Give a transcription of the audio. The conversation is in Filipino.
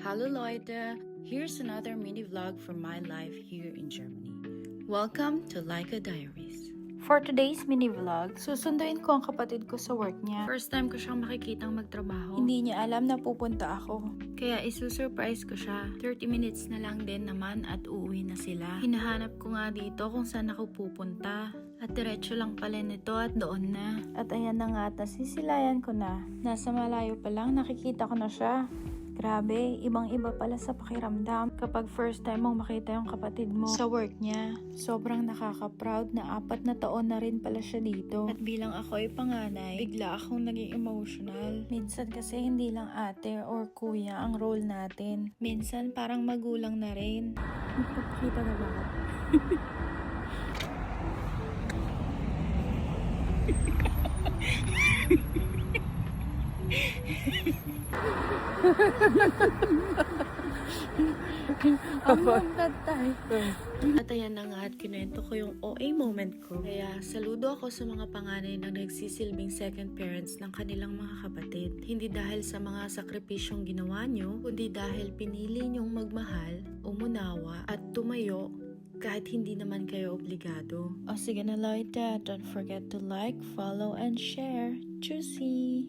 Hallo Leute, here's another mini vlog from my life here in Germany. Welcome to Laika Diaries. For today's mini vlog, susunduin ko ang kapatid ko sa work niya. First time ko siyang makikitang magtrabaho. Hindi niya alam na pupunta ako. Kaya isusurprise ko siya. 30 minutes na lang din naman at uuwi na sila. Hinahanap ko nga dito kung saan ako pupunta. At diretso lang pala nito at doon na. At ayan na nga, nasisilayan ko na. Nasa malayo pa lang, nakikita ko na siya. Grabe, ibang-iba pala sa pakiramdam kapag first time mong makita yung kapatid mo sa work niya. Sobrang nakaka-proud na 4 na taon na rin pala siya dito. At bilang ako ay panganay, bigla akong naging emotional. Minsan kasi hindi lang ate or kuya ang role natin. Minsan parang magulang na rin. Magpapakita na ba ako? At ayan na nga at kinento ko yung OA moment ko. Kaya saludo ako sa mga panganay na nagsisilbing second parents ng kanilang mga kapatid. Hindi dahil sa mga sakripisyong ginawa nyo, kundi dahil pinili nyong magmahal, umunawa at tumayo kahit hindi naman kayo obligado. O sige na Leute, don't forget to like, follow, and share. Tschüssi!